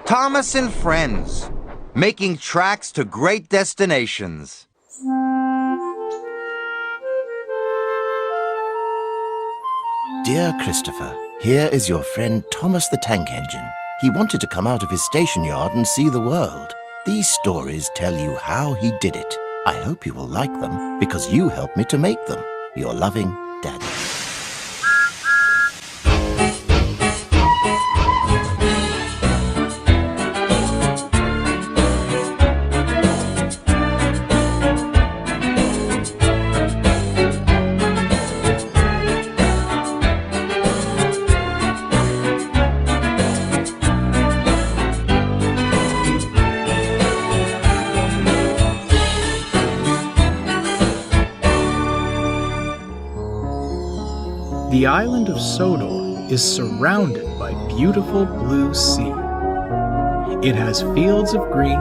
Thomas and Friends, making tracks to great destinations. Dear Christopher, here is your friend Thomas the Tank Engine. He wanted to come out of his station yard and see the world. These stories tell you how he did it. I hope you will like them because you helped me to make them. Your loving, Daddy. The island of Sodor is surrounded by beautiful blue sea. It has fields of green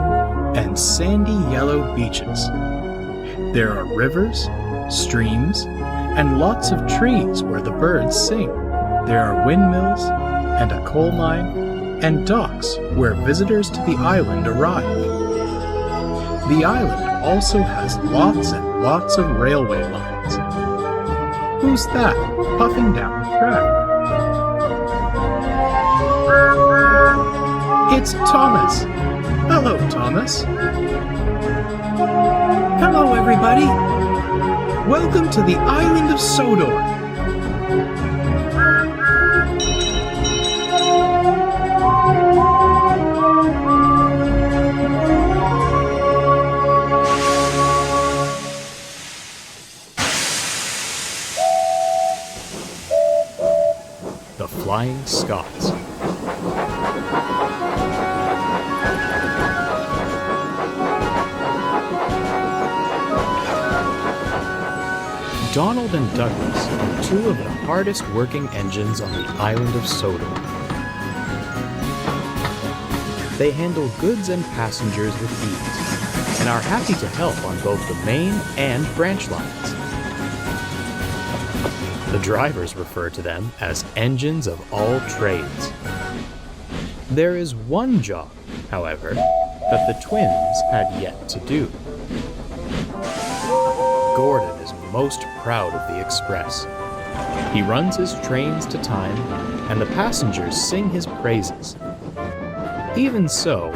and sandy yellow beaches. There are rivers, streams, and lots of trees where the birds sing. There are windmills and a coal mine and docks where visitors to the island arrive. The island also has lots and lots of railway lines. Who's that puffing down the track? It's Thomas. Hello, Thomas. Hello, everybody. Welcome to the island of Sodor. The Flying Scots. Donald and Douglas are two of the hardest working engines on the island of Sodor. They handle goods and passengers with ease and are happy to help on both the main and branch lines. The drivers refer to them as engines of all trades. There is one job, however, that the twins had yet to do. Gordon is most proud of the Express. He runs his trains to time, and the passengers sing his praises. Even so,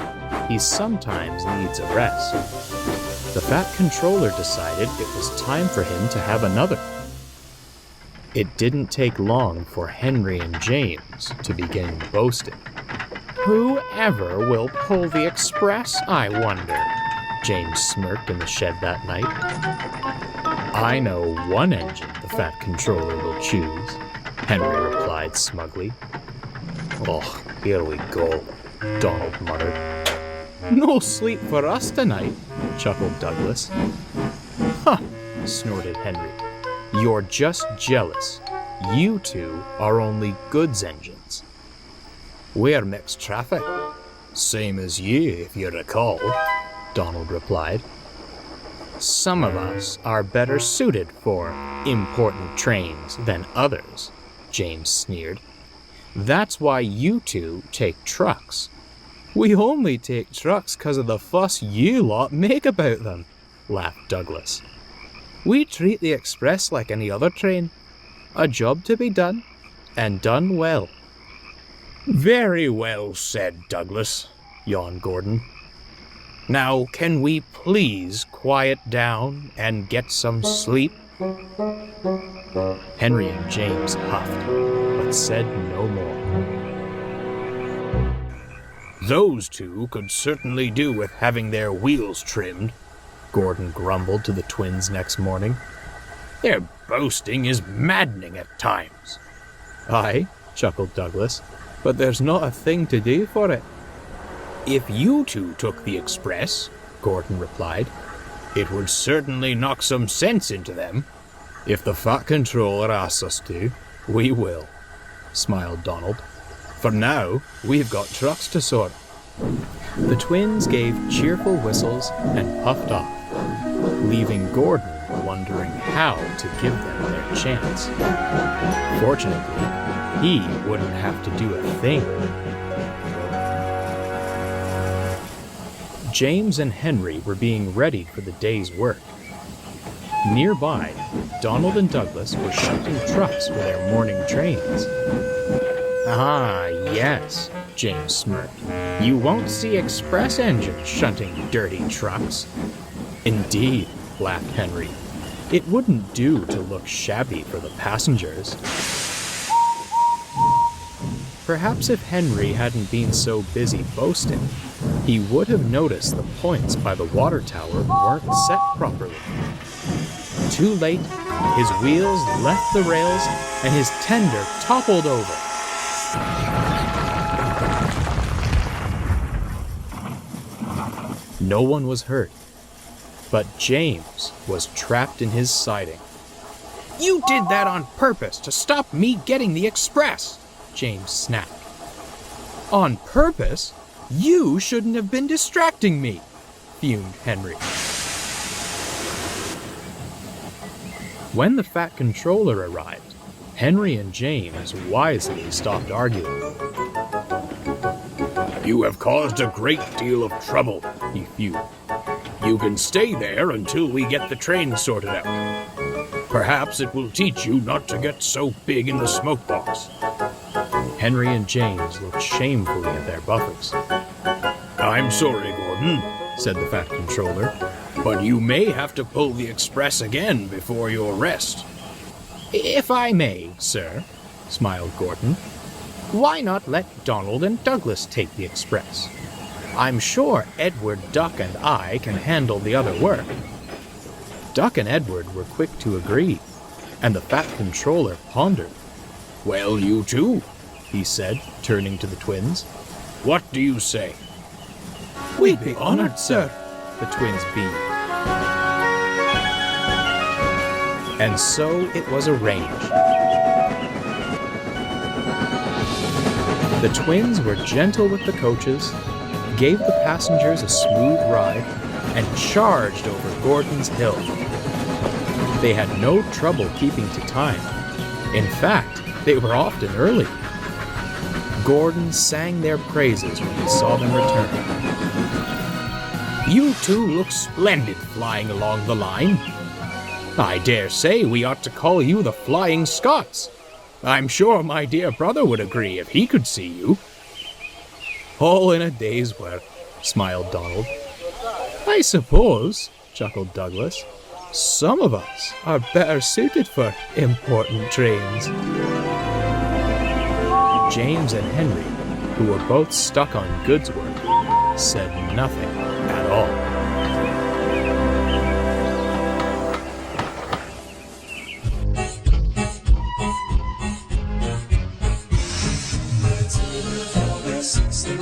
he sometimes needs a rest. The Fat Controller decided it was time for him to have another. It didn't take long for Henry and James to begin boasting. Whoever will pull the Express, I wonder? James smirked in the shed that night. I know one engine the Fat Controller will choose, Henry replied smugly. Oh, here we go, Donald muttered. No sleep for us tonight, chuckled Douglas. Huh, snorted Henry. You're just jealous. You two are only goods engines. We're mixed traffic. Same as you, if you recall, Donald replied. Some of us are better suited for important trains than others, James sneered. That's why you two take trucks. We only take trucks 'cause of the fuss you lot make about them, laughed Douglas. We treat the Express like any other train. A job to be done, and done well. Very well said, Douglas, yawned Gordon. Now, can we please quiet down and get some sleep? Henry and James huffed, but said no more. Those two could certainly do with having their wheels trimmed, Gordon grumbled to the twins next morning. Their boasting is maddening at times. Aye, chuckled Douglas, but there's not a thing to do for it. If you two took the Express, Gordon replied, it would certainly knock some sense into them. If the Fat Controller asks us to, we will, smiled Donald. For now, we've got trucks to sort. The twins gave cheerful whistles and puffed off, leaving Gordon wondering how to give them their chance. Fortunately, he wouldn't have to do a thing. James and Henry were being ready for the day's work. Nearby, Donald and Douglas were shunting trucks for their morning trains. Ah, yes, James smirked. You won't see express engines shunting dirty trucks. Indeed, laughed Henry. It wouldn't do to look shabby for the passengers. Perhaps if Henry hadn't been so busy boasting, he would have noticed the points by the water tower weren't set properly. Too late, his wheels left the rails and his tender toppled over. No one was hurt, but James was trapped in his siding. You did that on purpose to stop me getting the express, James snapped. On purpose? You shouldn't have been distracting me, fumed Henry. When the Fat Controller arrived, Henry and James wisely stopped arguing. You have caused a great deal of trouble, he fumed. You can stay there until we get the train sorted out. Perhaps it will teach you not to get so big in the smoke box. Henry and James looked shamefully at their buffers. I'm sorry, Gordon, said the Fat Controller, but you may have to pull the express again before your rest. If I may, sir, smiled Gordon, why not let Donald and Douglas take the express? I'm sure Edward, Duck, and I can handle the other work. Duck and Edward were quick to agree, and the Fat Controller pondered. Well, you two, he said, turning to the twins. What do you say? We'd be honored, sir, the twins beamed. And so it was arranged. The twins were gentle with the coaches, gave the passengers a smooth ride, and charged over Gordon's Hill. They had no trouble keeping to time. In fact, they were often early. Gordon sang their praises when he saw them return. You two look splendid flying along the line. I dare say we ought to call you the Flying Scots. I'm sure my dear brother would agree if he could see you. All in a day's work, smiled Donald. I suppose, chuckled Douglas, some of us are better suited for important trains. James and Henry, who were both stuck on goods work, said nothing at all. The